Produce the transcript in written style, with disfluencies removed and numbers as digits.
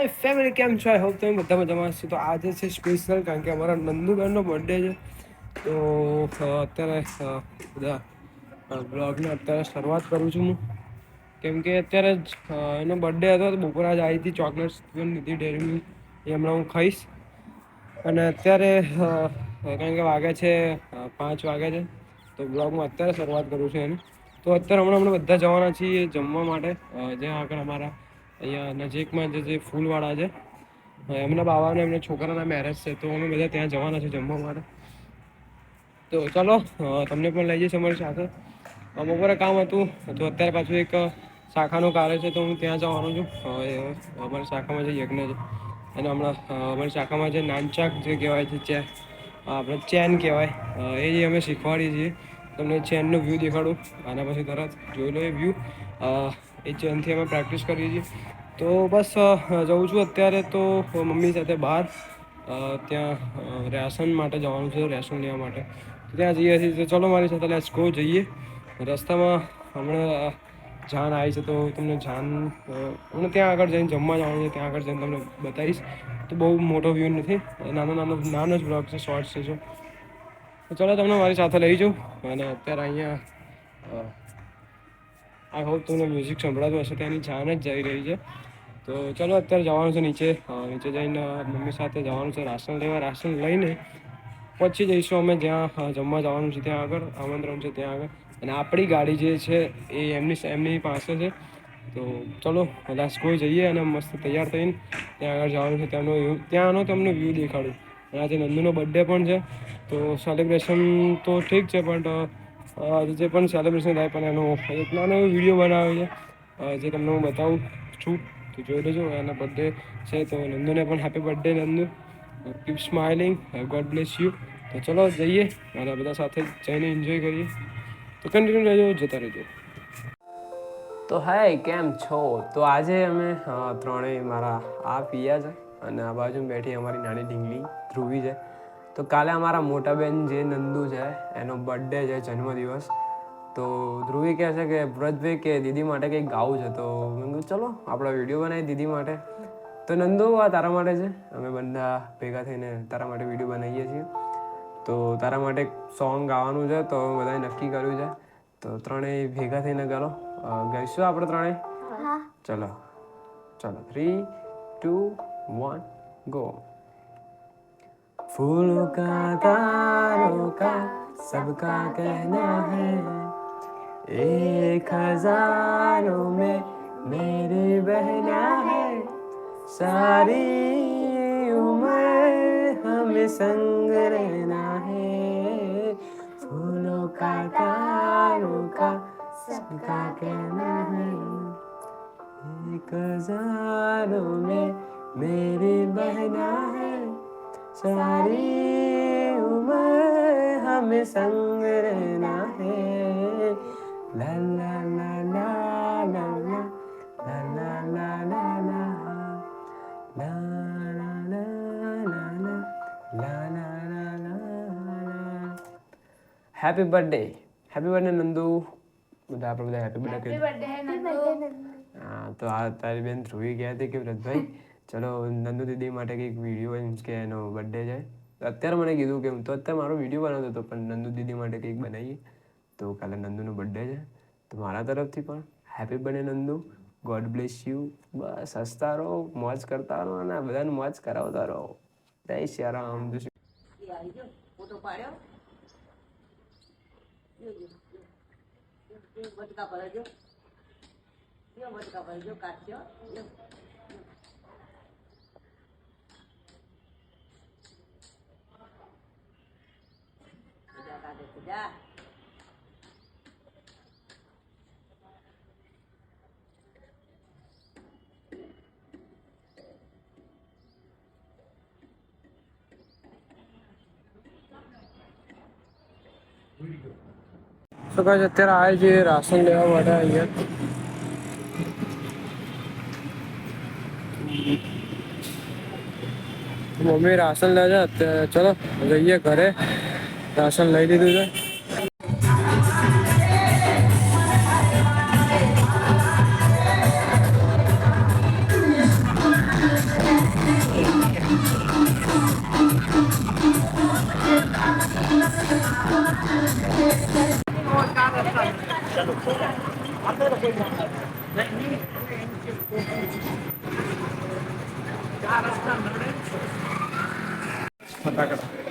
હાય family, કેમ છો? I hope તમે બધા મજામાં હશો. તો આજે છે સ્પેશિયલ, કારણ કે અમારા નંદુબેનનો બર્થડે છે. તો અત્યારે બધા બ્લોગને અત્યારે શરૂઆત કરું છું હું, કેમ કે અત્યારે જ એનો બર્થડે હતો. તો બપોરે જ આવી હતી ચોકલેટ્સ લીધી ડેરી મિલ્ક, એ હમણાં હું ખાઈશ. અને અત્યારે કારણ કે વાગે છે 5 વાગે છે, તો બ્લોગમાં અત્યારે શરૂઆત કરું છું એની. તો અત્યારે હમણાં બધા જવાના છીએ જમવા માટે, જ્યાં આગળ અમારા અહીંયા નજીકમાં જે ફૂલવાળા છે, એમના બાવાને એમના છોકરાના મેરેજ છે. તો અમે બધા ત્યાં જવાના છે જમવા માટે. તો ચાલો તમને પણ લઈ જઈશ અમારી સાથે. બપોરે કામ હતું, તો અત્યારે પાછું એક શાખાનું કાર્ય છે, તો હું ત્યાં જવાનું છું. અમારી શાખામાં જે યજ્ઞ છે અને હમણાં અમારી શાખામાં જે નાનચાક જે કહેવાય છે, આપણે ચેન કહેવાય, એ જે અમે શીખવાડીએ છીએ. તમને ચેનનો વ્યૂ દેખાડું આના પછી તરત જોઈ લો એ વ્યૂ. એ ચેનથી અમે પ્રેક્ટિસ કરીએ છીએ. તો બસ જઉં છું અત્યારે તો મમ્મી સાથે બહાર. ત્યાં રાશન માટે જવાનું છે, રાશન લેવા માટે. ત્યાં જઈએ છીએ. તો ચલો મારી સાથે લેટ્સ ગો જઈએ. રસ્તામાં હમણાં જાન આવી છે, તો તમને જાન હમણાં ત્યાં આગળ જઈને જમવા જવાનું છે. ત્યાં આગળ જઈને તમને બતાવીશ. તો બહુ મોટો વ્યૂ નથી, નાનો જ બ્લોગ છે, શોર્ટ્સ છે. તો ચાલો તમને મારી સાથે લઈ જાઉં. અને અત્યારે અહીંયા આઈ હોપ તમને મ્યુઝિક સંભળાતું હશે. ત્યાંની જાન જ જઈ રહી છે. તો ચલો અત્યારે જવાનું છે નીચે. નીચે જઈને મમ્મી સાથે જવાનું છે રાશન લેવા. રાશન લઈને પછી જઈશું અમે જ્યાં જમવા જવાનું છે, ત્યાં આગળ આમંત્રણ છે ત્યાં આગળ. અને આપણી ગાડી જે છે એ એમની પાસે છે. તો ચલો લેટ્સ ગો જઈએ અને મસ્ત તૈયાર થઈને ત્યાં આગળ જવાનું છે. ત્યાંનો તમને વ્યૂ દેખાડું. અને આજે નંદુનો બર્થડે પણ છે, તો સેલિબ્રેશન તો ઠીક છે, બટ જે પણ સેલિબ્રેશન થાય પણ એનો એક નાનો એવો વિડીયો બનાવ્યો છે, જે તમને હું બતાવું છું. તો જોઈ લેજો. એના બર્થડે છે, તો નંદુને પણ happy birthday Nandu. Keep smiling, God bless you. તો ચલો જઈએ અને બધા સાથે જઈને એન્જોય કરીએ. તો કન્ટિન્યુ રહેજો, જતા રહેજો. તો હાય, કેમ છો? તો આજે અમે ત્રણેય મારા આ પિયા છે અને આ બાજુ બેઠી અમારી નાની ઢીંગલી ધ્રુવી છે. તો કાલે અમારા મોટા બેન જે નંદુ છે એનો બર્થડે છે, જન્મદિવસ. તો ધ્રુવી કહે છે કે વ્રતભાઈ કે દીદી માટે કંઈક ગાવું છે. તો મેં કહ્યું ચલો આપણે વિડીયો બનાવીએ દીદી માટે. તો નંદુ આ તારા માટે છે. અમે બધા ભેગા થઈને તારા માટે વિડીયો બનાવીએ છીએ. તો તારા માટે સોંગ ગાવાનું છે, તો બધાએ નક્કી કર્યું છે. તો ત્રણેય ભેગા થઈને ગાઈશું આપણે ત્રણેય. ચલો ચલો 3, 2, 1 ગો. फूलों का तारों का सबका कहना है, एक हजारों में मेरी बहना है, सारी उम्र हमें संग रहना है. फूलों का तारों का सबका कहना है, एक हजारों में मेरी बहना है, सारी उम्र हमें संग रहना है. ला ला ला ला ला ला ला ला ला ला ला ला ला ला ला ला. Happy birthday, happy birthday Nandu. બધા આપણે બધા હેપી બર્થડે. હા, તો આ તારી બેન ધ્રુવી ગયા હતી કે વ્રતભાઈ ચલો નંદુ દીદી માટે કંઈક વિડીયો મીન્સ કે એનો બર્થડે છે. અત્યારે મને કીધું કે હું તો અત્યારે મારો વિડીયો બનાવતો હતો, પણ નંદુ દીદી માટે કંઈક બનાવીએ. તો કાલે નંદુનો બર્થડે છે, તો મારા તરફથી પણ happy birthday Nandu. God bless you. બસ હસતા રહો, મોજ કરતા રહો અને બધાને મોજ કરાવતા રહો. જય શ્રી રામ. ફોટો પાડ્યો બટકા ભરજો, બટકા ભરજો, કાઢજો. જા તો કાંઈ અત્યારે આવે છે રાશન લેવા માટે અહીંયા. મમ્મી રાશન લે છે અત્યારે. ચલો જઈએ ઘરે. રાશન લઈ લીધું છે. ફટાકડા